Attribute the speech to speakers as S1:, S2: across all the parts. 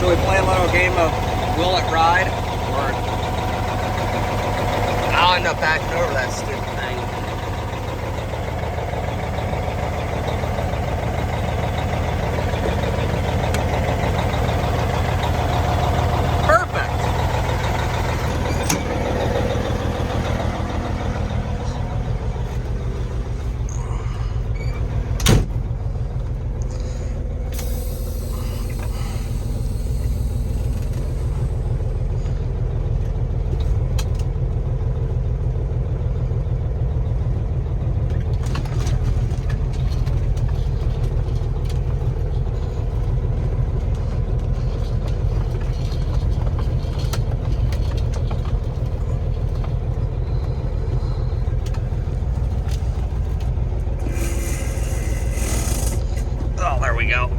S1: Should we play a little game of Will It Ride? Or I'll end up backing over that stupid thing. Perfect. There we go.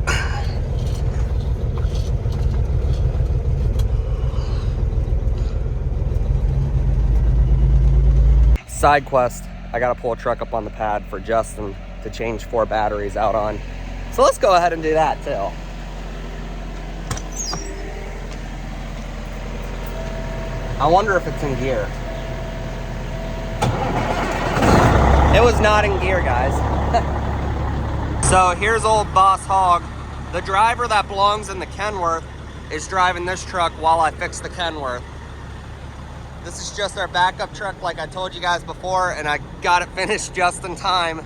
S1: Side quest, I gotta pull a truck up on the pad for Justin to change 4 batteries out on. So let's go ahead and do that too. I wonder if it's in gear. It was not in gear, guys. So here's old Boss Hog. The driver that belongs in the Kenworth is driving this truck while I fix the Kenworth. This is just our backup truck like I told you guys before, and I got it finished just in time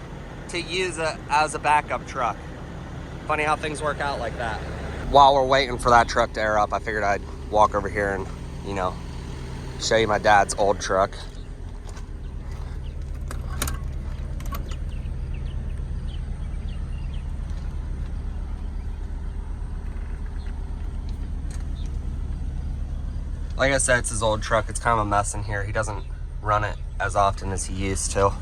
S1: to use it as a backup truck. Funny how things work out like that. While we're waiting for that truck to air up, I figured I'd walk over here and, you know, show you my dad's old truck. Like I said, it's his old truck. It's kind of a mess in here. He doesn't run it as often as he used to.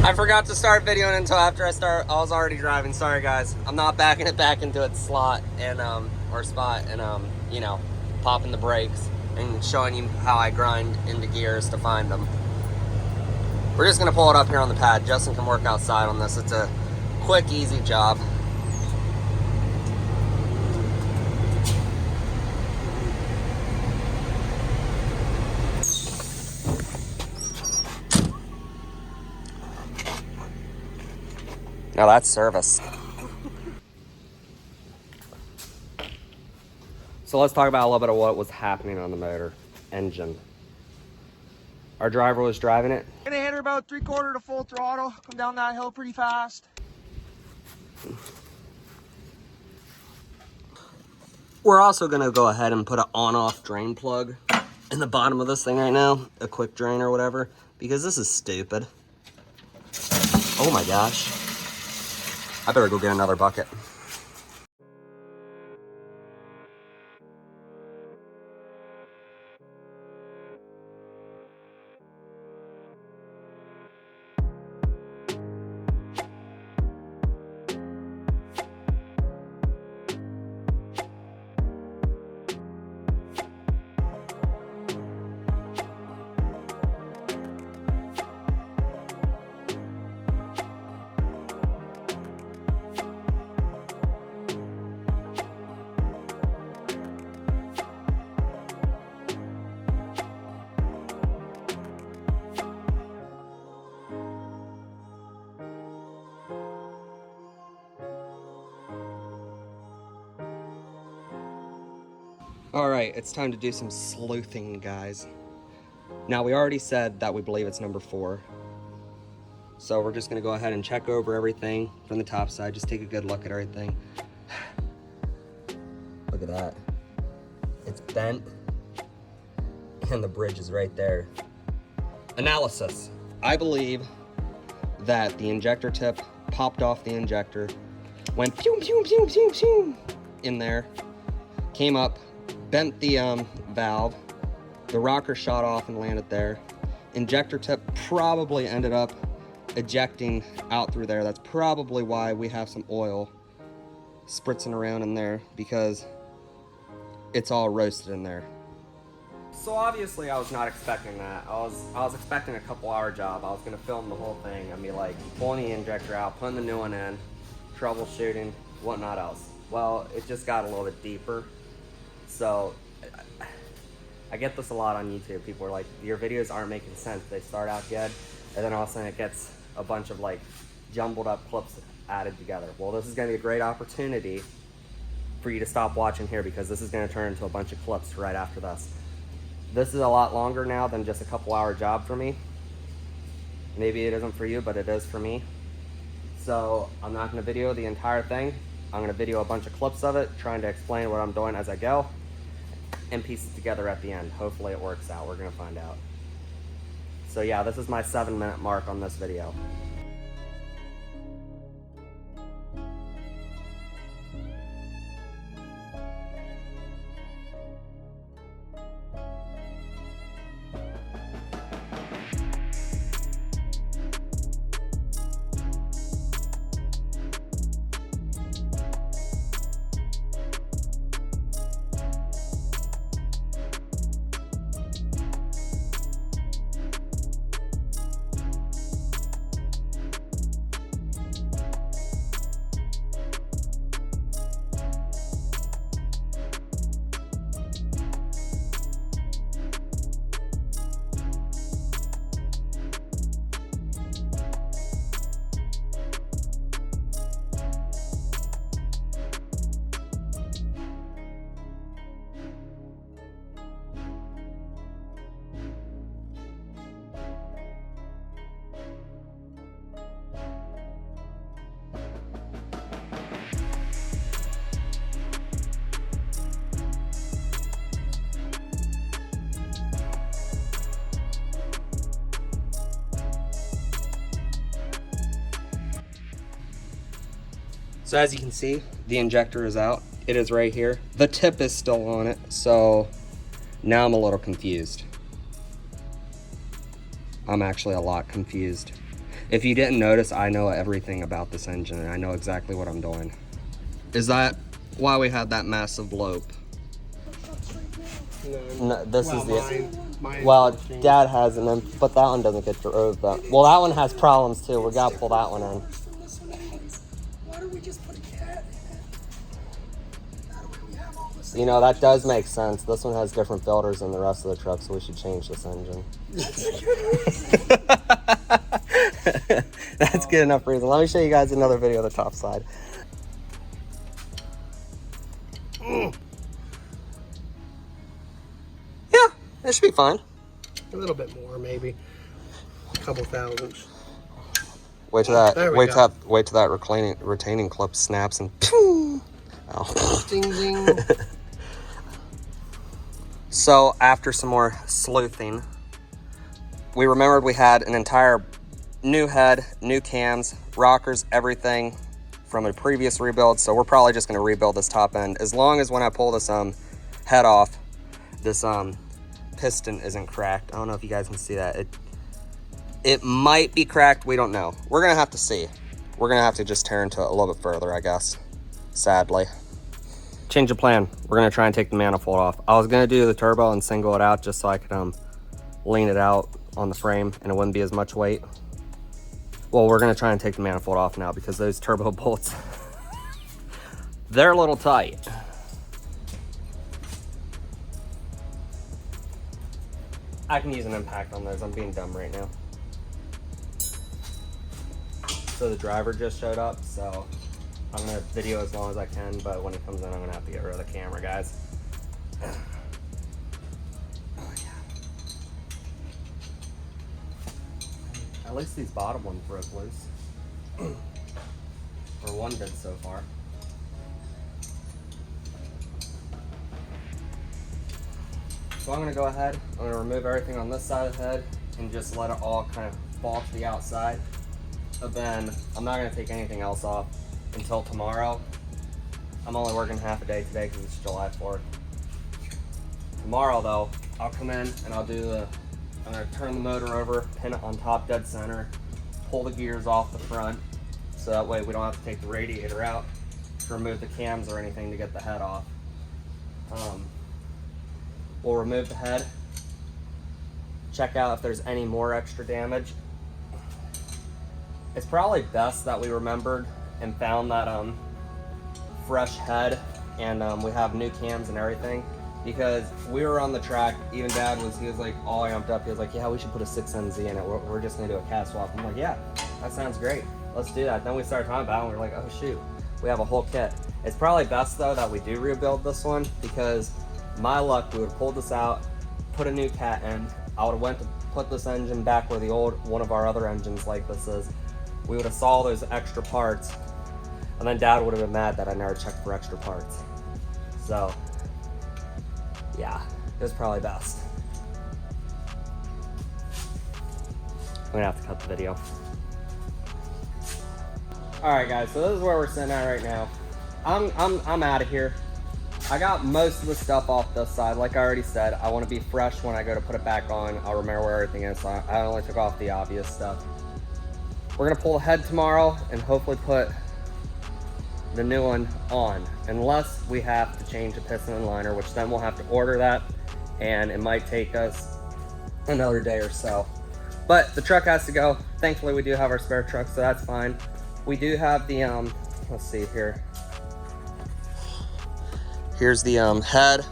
S1: I forgot to start videoing until after I was already driving. Sorry guys. I'm not backing it back into its slot and or spot and you know, popping the brakes and showing you how I grind into gears to find them. We're just gonna pull it up here on the pad. Justin can work outside on this. It's a quick, easy job. Now that's service. So let's talk about a little bit of what was happening on the motor engine. Our driver was driving it.
S2: Gonna hit her about 3/4 to full throttle. Come down that hill pretty fast.
S1: We're also gonna go ahead and put an on-off drain plug in the bottom of this thing right now, a quick drain or whatever, because this is stupid. Oh my gosh. I better go get another bucket. All right, it's time to do some sleuthing, guys. Now, we already said that we believe it's number 4. So we're just gonna go ahead and check over everything from the top side. Just take a good look at everything. Look at that. It's bent, and the bridge is right there. Analysis. I believe that the injector tip popped off the injector, went pew, pew, pew, pew, pew, in there, came up, bent the valve, the rocker shot off and landed there. Injector tip probably ended up ejecting out through there. That's probably why we have some oil spritzing around in there, because it's all roasted in there. So obviously I was not expecting that. I was expecting a couple-hour job. I was gonna film the whole thing and be like pulling the injector out, putting the new one in, troubleshooting, What not else? Well, it just got a little bit deeper. So I get this a lot on YouTube. People are like, your videos aren't making sense. They start out good, and then all of a sudden it gets a bunch of like jumbled up clips added together. Well, this is gonna be a great opportunity for you to stop watching here, because this is gonna turn into a bunch of clips right after this. This is a lot longer now than just a couple hour job for me. Maybe it isn't for you, but it is for me. So I'm not gonna video the entire thing. I'm gonna video a bunch of clips of it, trying to explain what I'm doing as I go, and piece it together at the end. Hopefully it works out, we're gonna find out. So yeah, this is my 7-minute mark on this video. So as you can see, the injector is out. It is right here. The tip is still on it, so now I'm a little confused. I'm actually a lot confused. If you didn't notice, I know everything about this engine and I know exactly what I'm doing. Is that why we had that massive lope? No, this is the... Well, Dad has it, but that one doesn't get drove. Well, that one has problems too. We gotta pull that one in. You know, that does make sense. This one has different filters than the rest of the truck, so we should change this engine. That's a good reason. That's good enough reason. Let me show you guys another video of the top side. Yeah, it should be fine.
S3: A little bit more, maybe. A couple thousandths.
S1: Wait till that. Wait till that retaining clip snaps and. Oh.
S3: Ding ding.
S1: So after some more sleuthing, we remembered we had an entire new head, new cams, rockers, everything from a previous rebuild. So we're probably just going to rebuild this top end, as long as when I pull this head off, this piston isn't cracked. I don't know if you guys can see that. It might be cracked. We don't know. We're going to have to see. We're going to have to just tear into it a little bit further, I guess. Sadly. Change of plan. We're going to try and take the manifold off. I was going to do the turbo and single it out just so I could lean it out on the frame and it wouldn't be as much weight. Well, we're going to try and take the manifold off now because those turbo bolts, they're a little tight. I can use an impact on those. I'm being dumb right now. So the driver just showed up, so I'm gonna video as long as I can, but when he comes in, I'm gonna have to get rid of the camera, guys. Oh, yeah. At least these bottom ones broke loose. Or one did so far. So I'm gonna go ahead, I'm gonna remove everything on this side of the head and just let it all kind of fall to the outside. But then I'm not gonna take anything else off until tomorrow. I'm only working half a day today because it's July 4th. Tomorrow though, I'll come in and I'm gonna turn the motor over, pin it on top dead center, pull the gears off the front, so that way we don't have to take the radiator out to remove the cams or anything to get the head off. We'll remove the head, check out if there's any more extra damage. It's probably best that we remembered and found that fresh head, and we have new cams and everything. Because we were on the track, even Dad he was like all amped up. He was like, yeah, we should put a 6NZ in it. We're just gonna do a cat swap. I'm like, yeah, that sounds great. Let's do that. Then we started talking about it and we're like, oh shoot, we have a whole kit. It's probably best though that we do rebuild this one, because my luck, we would have pulled this out, put a new cat in. I would have went to put this engine back where the old one of our other engines like this is. We would have saw all those extra parts, and then Dad would have been mad that I never checked for extra parts. So yeah, it was probably best. I'm gonna have to cut the video. All right, guys. So this is where we're sitting at right now. I'm out of here. I got most of the stuff off this side. Like I already said, I want to be fresh when I go to put it back on. I'll remember where everything is. So I only took off the obvious stuff. We're gonna pull the head tomorrow and hopefully put the new one on, unless we have to change the piston and liner, which then we'll have to order that, and it might take us another day or so. But the truck has to go. Thankfully, we do have our spare truck, so that's fine. We do have the let's see here. Here's the head.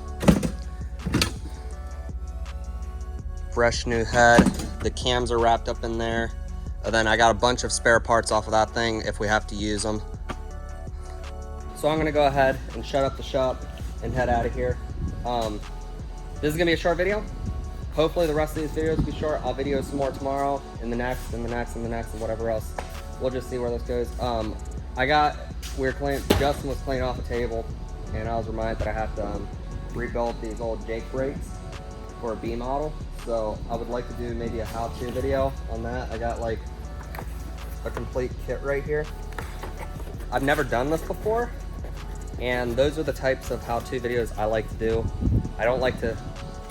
S1: Fresh new head. The cams are wrapped up in there. And then I got a bunch of spare parts off of that thing if we have to use them. So I'm gonna go ahead and shut up the shop and head out of here. This is gonna be a short video. Hopefully the rest of these videos will be short. I'll video some more tomorrow, and the next, and the next, and the next, and whatever else. We'll just see where this goes. Justin was cleaning off the table, and I was reminded that I have to rebuild these old Jake brakes for a B model. So I would like to do maybe a how-to video on that. I got like a complete kit right here. I've never done this before, and those are the types of how-to videos I like to do. I don't like to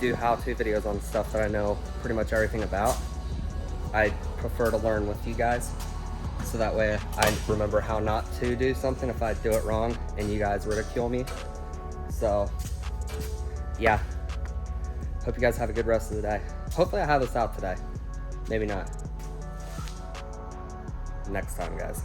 S1: do how-to videos on stuff that I know pretty much everything about. I prefer to learn with you guys, so that way I remember how not to do something if I do it wrong and you guys ridicule me. So yeah, hope you guys have a good rest of the day. Hopefully I have this out today. Maybe not. Next time, guys.